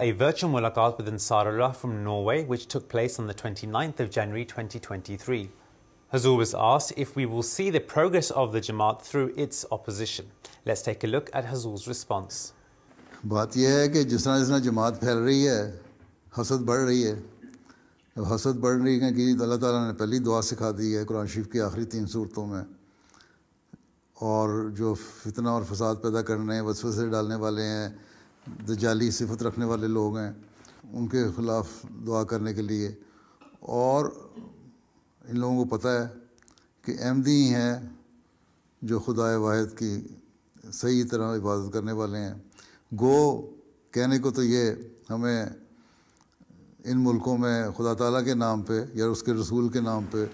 a virtual mulaqat with Ansarullah from Norway, which took place on the 29th of January 2023. Hazur was asked if we will see the progress of the Jamaat through its opposition. Let's take a look at Hazur's response. بات یہ ہے کہ جس طرح جماعت پھیل رہی ہے، حسد بڑھ رہی ہے. اب حسد بڑھ رہی ہے کہ اللہ تعالیٰ نے پہلی دعا سکھا دی ہے قرآن شریف کی آخری 3 صورتوں میں، اور جو فتنہ اور فساد پیدا کرنے ہیں، وسوسے ڈالنے والے ہیں، دجالی صفت رکھنے والے لوگ ہیں، ان کے خلاف دعا کرنے کے لیے. اور ان لوگوں کو پتہ ہے کہ احمدی ہیں جو خدائے واحد کی صحیح طرح عبادت کرنے والے ہیں. گو کہنے کو تو یہ ہمیں ان ملکوں میں خدا تعالیٰ کے نام پہ یا اس کے رسول کے نام پہ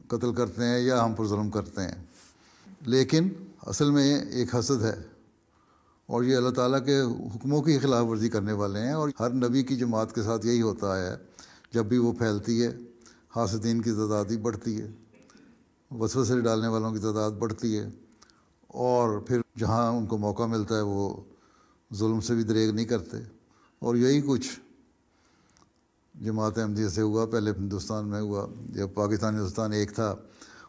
قتل کرتے ہیں یا ہم پر ظلم کرتے ہیں، لیکن اصل میں ایک حسد ہے، اور یہ اللہ تعالیٰ کے حکموں کی خلاف ورزی کرنے والے ہیں. اور ہر نبی کی جماعت کے ساتھ یہی ہوتا ہے، جب بھی وہ پھیلتی ہے حاسدین کی تعداد ہی بڑھتی ہے، وسوسے ڈالنے والوں کی تعداد بڑھتی ہے، اور پھر جہاں ان کو موقع ملتا ہے وہ ظلم سے بھی دریغ نہیں کرتے. اور یہی کچھ جماعت احمدیہ سے ہوا. پہلے ہندوستان میں ہوا، جب پاکستان ہندوستان ایک تھا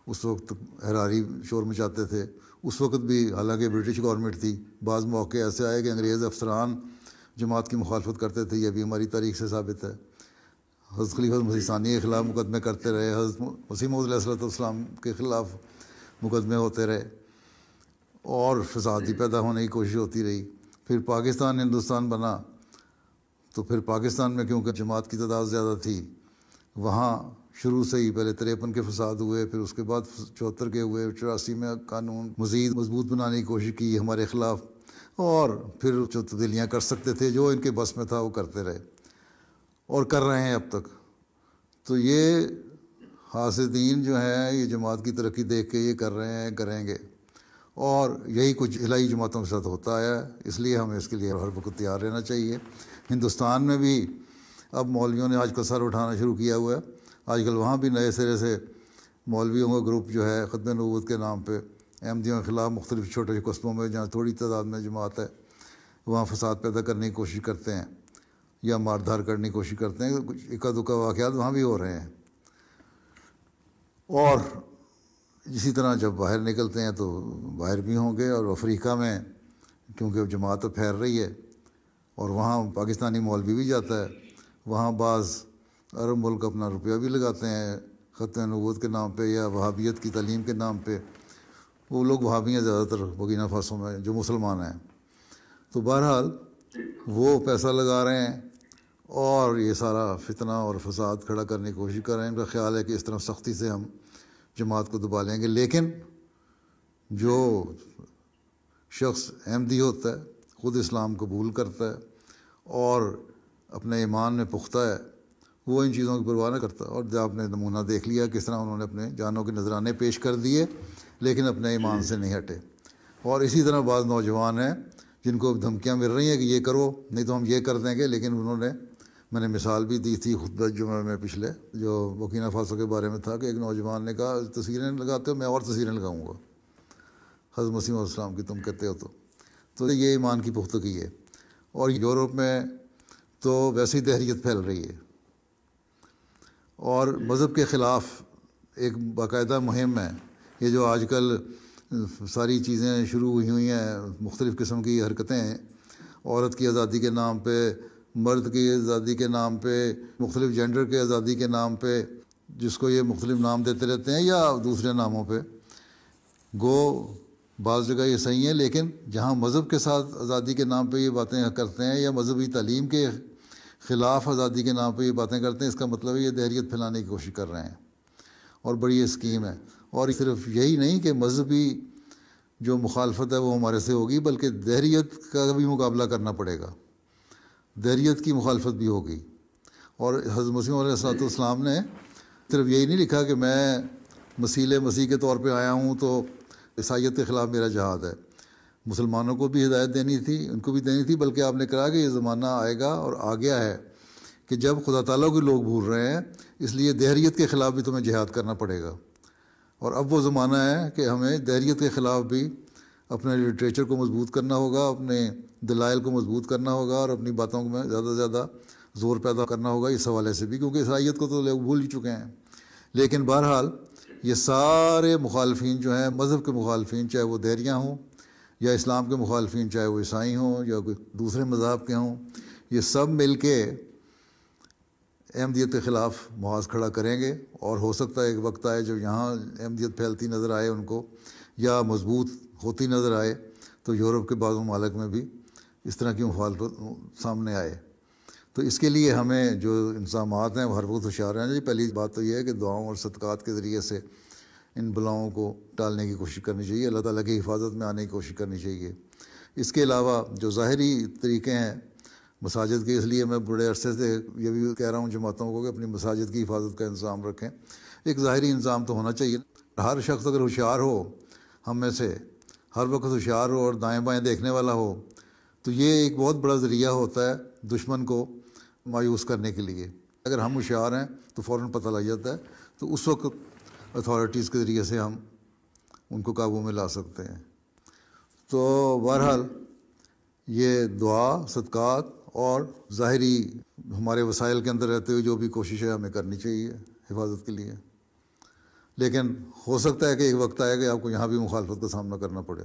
اس وقت حراری شور مچاتے تھے. اس وقت بھی حالانکہ برٹش گورنمنٹ تھی، بعض موقع ایسے آئے کہ انگریز افسران جماعت کی مخالفت کرتے تھے. یہ بھی ہماری تاریخ سے ثابت ہے. حضرت خلیفہ مسیح ثانی کے خلاف مقدمے کرتے رہے، حضرت مسیح موعود علیہ السلام کے خلاف مقدمے ہوتے رہے، اور فسادی پیدا ہونے کی کوشش ہوتی رہی. پھر پاکستان ہندوستان بنا تو پھر پاکستان میں کیونکہ جماعت کی تعداد زیادہ تھی، وہاں شروع سے ہی پہلے 53 کے فساد ہوئے، پھر اس کے بعد 74 کے ہوئے، 84 میں قانون مزید مضبوط بنانے کی کوشش کی ہمارے خلاف، اور پھر جو تبدیلیاں کر سکتے تھے جو ان کے بس میں تھا وہ کرتے رہے اور کر رہے ہیں اب تک. تو یہ حاسدین جو ہیں یہ جماعت کی ترقی دیکھ کے یہ کر رہے ہیں، کریں گے، اور یہی کچھ الہی جماعتوں کے ساتھ ہوتا ہے. اس لیے ہمیں اس کے لیے ہر وقت تیار رہنا چاہیے. ہندوستان میں بھی اب مولویوں نے آج کل سر اٹھانا شروع کیا ہوا ہے. آج کل وہاں بھی نئے سرے سے مولویوں کا گروپ جو ہے ختم نبوت کے نام پہ احمدیوں کے خلاف مختلف چھوٹے قصبوں میں جہاں تھوڑی تعداد میں جماعت ہے وہاں فساد پیدا کرنے کی کوشش کرتے ہیں یا مار دھار کرنے کی کوشش کرتے ہیں. کچھ اکا دکا واقعات وہاں بھی ہو رہے ہیں. اور اسی طرح جب باہر نکلتے ہیں تو باہر بھی ہوں گے. اور افریقہ میں کیونکہ جماعت تو پھیل رہی ہے اور وہاں پاکستانی مولوی بھی جاتا ہے، وہاں بعض عرب ملک اپنا روپیہ بھی لگاتے ہیں ختم نبوت کے نام پہ یا وہابیت کی تعلیم کے نام پہ. وہ لوگ وہابی ہیں زیادہ تر برکینا فاسو میں جو مسلمان ہیں. تو بہرحال وہ پیسہ لگا رہے ہیں اور یہ سارا فتنہ اور فساد کھڑا کرنے کی کوشش کر رہے ہیں. ان کا خیال ہے کہ اس طرح سختی سے ہم جماعت کو دبا لیں گے. لیکن جو شخص احمدی ہوتا ہے، خود اسلام قبول کرتا ہے اور اپنے ایمان میں پختہ ہے، وہ ان چیزوں کی پرواہ نہ کرتا. اور جب آپ نے نمونہ دیکھ لیا کس طرح انہوں نے اپنے جانوں کے نذرانے پیش کر دیے لیکن اپنے ایمان سے نہیں ہٹے. اور اسی طرح بعض نوجوان ہیں جن کو دھمکیاں مل رہی ہیں کہ یہ کرو نہیں تو ہم یہ کر دیں گے، لیکن انہوں نے، میں نے مثال بھی دی تھی خطبہ جمعہ میں پچھلے جو برکینا فاسو کے بارے میں تھا، کہ ایک نوجوان نے کہا تصویریں لگاتے ہو، میں اور تصویریں لگاؤں گا حضرت مسیح علیہ السلام کی، تم کہتے ہو تو یہ ایمان کی پختگی ہے. اور یورپ میں تو ویسی دہریت پھیل رہی ہے اور مذہب کے خلاف ایک باقاعدہ مہم ہے. یہ جو آج کل ساری چیزیں شروع ہوئی ہیں، مختلف قسم کی حرکتیں ہیں، عورت کی آزادی کے نام پہ، مرد کی آزادی کے نام پہ، مختلف جینڈر کے آزادی کے نام پہ، جس کو یہ مختلف نام دیتے رہتے ہیں یا دوسرے ناموں پہ. گو بعض جگہ یہ صحیح ہے، لیکن جہاں مذہب کے ساتھ آزادی کے نام پہ یہ باتیں کرتے ہیں یا مذہبی تعلیم کے خلاف آزادی کے نام پہ یہ باتیں کرتے ہیں، اس کا مطلب ہے یہ دہریت پھیلانے کی کوشش کر رہے ہیں. اور بڑی اسکیم ہے. اور صرف یہی نہیں کہ مذہبی جو مخالفت ہے وہ ہمارے سے ہوگی، بلکہ دہریت کا بھی مقابلہ کرنا پڑے گا. دہریت کی مخالفت بھی ہوگی. اور حضرت مسیح علیہ السلام نے صرف یہی نہیں لکھا کہ میں مسیح کے طور پہ آیا ہوں تو عیسائیت کے خلاف میرا جہاد ہے. مسلمانوں کو بھی ہدایت دینی تھی، ان کو بھی دینی تھی، بلکہ آپ نے کہا کہ یہ زمانہ آئے گا اور آ گیا ہے کہ جب خدا تعالیٰ کے لوگ بھول رہے ہیں، اس لیے دہریت کے خلاف بھی تمہیں جہاد کرنا پڑے گا. اور اب وہ زمانہ ہے کہ ہمیں دہریت کے خلاف بھی اپنے لٹریچر کو مضبوط کرنا ہوگا، اپنے دلائل کو مضبوط کرنا ہوگا، اور اپنی باتوں میں زیادہ سے زیادہ زور پیدا کرنا ہوگا اس حوالے سے بھی، کیونکہ عیسائیت کو تو لوگ بھول ہی چکے ہیں۔ لیکن بہرحال یہ سارے مخالفین جو ہیں، مذہب کے مخالفین، چاہے وہ دیریاں ہوں یا اسلام کے مخالفین، چاہے وہ عیسائی ہوں یا کوئی دوسرے مذہب کے ہوں، یہ سب مل کے احمدیت کے خلاف محاذ کھڑا کریں گے، اور ہو سکتا ہے ایک وقت آئے جو یہاں احمدیت پھیلتی نظر آئے ان کو، یا مضبوط ہوتی نظر آئے، تو یورپ کے بعض ممالک میں بھی اس طرح کی مخالفت سامنے آئے۔ تو اس کے لیے ہمیں جو انتظامات ہیں وہ ہر وقت ہوشیار رہنا چاہیے۔ پہلی بات تو یہ ہے کہ دعاؤں اور صدقات کے ذریعے سے ان بلاؤں کو ٹالنے کی کوشش کرنی چاہیے، اللہ تعالیٰ کی حفاظت میں آنے کی کوشش کرنی چاہیے۔ اس کے علاوہ جو ظاہری طریقے ہیں مساجد کے، اس لیے میں بڑے عرصے سے یہ بھی کہہ رہا ہوں جماعتوں کو کہ اپنی مساجد کی حفاظت کا انتظام رکھیں۔ ایک ظاہری انتظام تو ہونا چاہیے، ہر شخص اگر ہوشیار ہو، ہم میں سے ہر وقت ہوشیار ہو اور دائیں بائیں دیکھنے والا ہو، تو یہ ایک بہت بڑا ذریعہ ہوتا ہے دشمن کو مایوس کرنے کے لیے۔ اگر ہم ہوشیار ہیں تو فوراً پتہ لگ جاتا ہے، تو اس وقت اتھارٹیز کے ذریعے سے ہم ان کو قابو میں لا سکتے ہیں۔ تو بہرحال یہ دعا، صدقات اور ظاہری ہمارے وسائل کے اندر رہتے ہوئے جو بھی کوشش ہے ہمیں کرنی چاہیے حفاظت کے لیے۔ لیکن ہو سکتا ہے کہ ایک وقت آئے کہ آپ کو یہاں بھی مخالفت کا سامنا کرنا پڑے۔